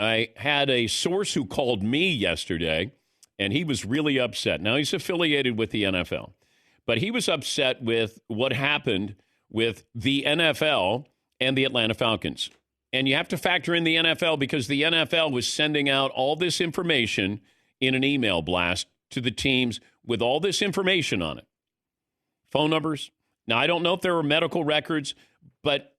I had a source who called me yesterday, and he was really upset. Now, he's affiliated with the NFL, but he was upset with what happened with the NFL and the Atlanta Falcons. And you have to factor in the NFL because the NFL was sending out all this information in an email blast to the teams with all this information on it. Phone numbers. Now, I don't know if there were medical records, but,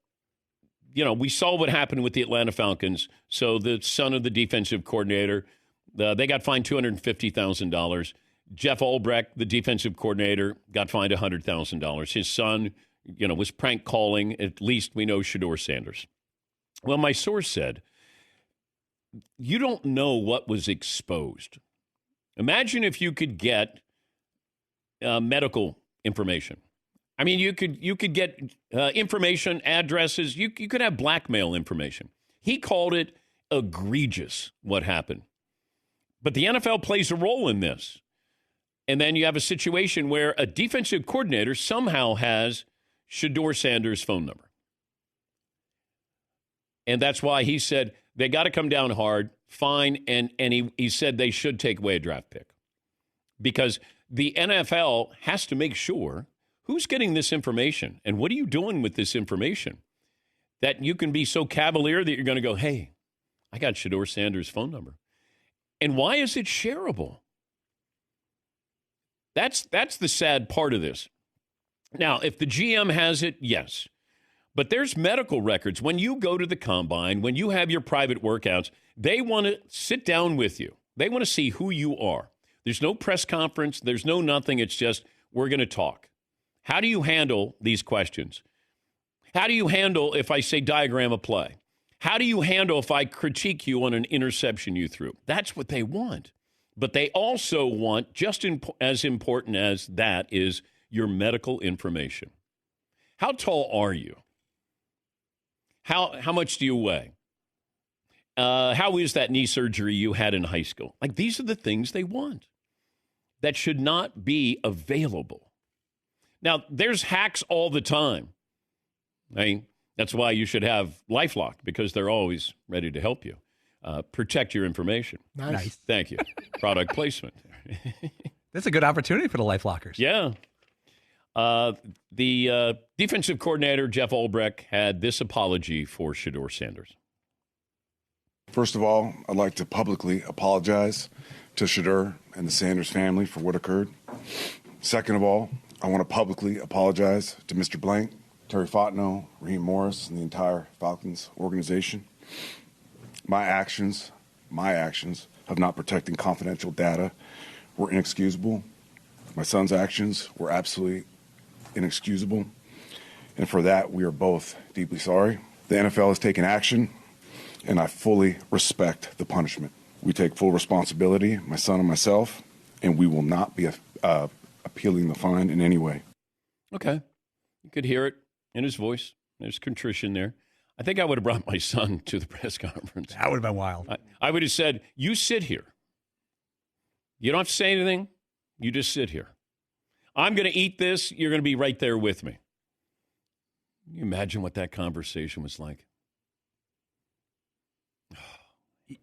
you know, we saw what happened with the Atlanta Falcons. So the son of the defensive coordinator, they got fined $250,000. Jax Ulbrich, the defensive coordinator, got fined $100,000. His son, you know, was prank calling. At least we know Shedeur Sanders. Well, my source said, you don't know what was exposed. Imagine if you could get medical information. I mean, you could get information, addresses. You could have blackmail information. He called it egregious what happened. But the NFL plays a role in this. And then you have a situation where a defensive coordinator somehow has Shedeur Sanders' phone number. And that's why he said they got to come down hard, fine, and he said they should take away a draft pick. Because the NFL has to make sure who's getting this information and what are you doing with this information that you can be so cavalier that you're going to go, hey, I got Shedeur Sanders' phone number. And why is it shareable? That's the sad part of this. Now, if the GM has it, yes. But there's medical records. When you go to the combine, when you have your private workouts, they want to sit down with you. They want to see who you are. There's no press conference. There's no nothing. It's just, we're going to talk. How do you handle these questions? How do you handle if I say diagram a play? How do you handle if I critique you on an interception you threw? That's what they want. But they also want, just as important as that, is your medical information. How tall are you? How much do you weigh? How is that knee surgery you had in high school? Like, these are the things they want that should not be available. Now, there's hacks all the time. I mean, that's why you should have LifeLock, because they're always ready to help you. Protect your information. Nice. Thank you. Product placement. That's a good opportunity for the LifeLockers. Yeah. The defensive coordinator, Jax Ulbrich, had this apology for Shedeur Sanders. First of all, I'd like to publicly apologize to Shedeur and the Sanders family for what occurred. Second of all, I want to publicly apologize to Mr. Blank, Terry Fontenot, Raheem Morris, and the entire Falcons organization. My actions of not protecting confidential data were inexcusable. My son's actions were absolutely inexcusable. And for that, we are both deeply sorry. The NFL has taken action, and I fully respect the punishment. We take full responsibility, my son and myself, and we will not be appealing the fine in any way. Okay. You could hear it in his voice. There's contrition there. I think I would have brought my son to the press conference. That would have been wild. I would have said, you sit here. You don't have to say anything. You just sit here. I'm going to eat this. You're going to be right there with me. Can you imagine what that conversation was like?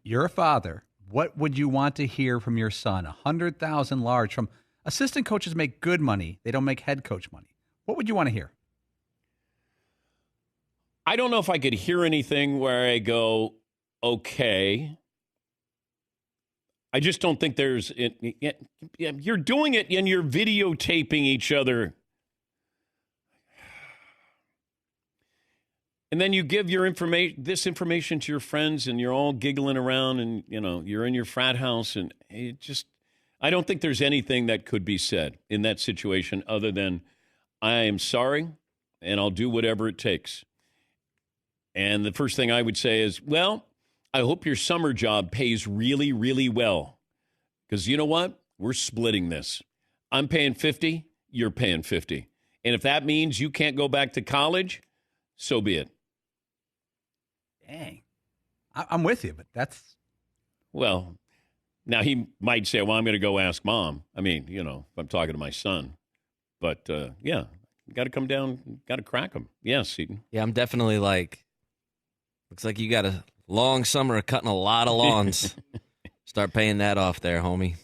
You're a father. What would you want to hear from your son? 100,000 large from assistant coaches make good money. They don't make head coach money. What would you want to hear? I don't know if I could hear anything where I go, okay. I just don't think there's you're doing it and you're videotaping each other. And then you give this information to your friends and you're all giggling around and, you know, you're in your frat house and I don't think there's anything that could be said in that situation other than I am sorry and I'll do whatever it takes. And the first thing I would say is, well, I hope your summer job pays really, really well. Because you know what? We're splitting this. I'm paying $50, you're paying $50. And if that means you can't go back to college, so be it. Dang. I'm with you, but that's... Well, now he might say, well, I'm going to go ask mom. I mean, you know, if I'm talking to my son. But, yeah, got to come down, got to crack him. Yes, Seton. Yeah, I'm definitely like... Looks like you got a Long summer, cutting a lot of lawns. Start paying that off there, homie.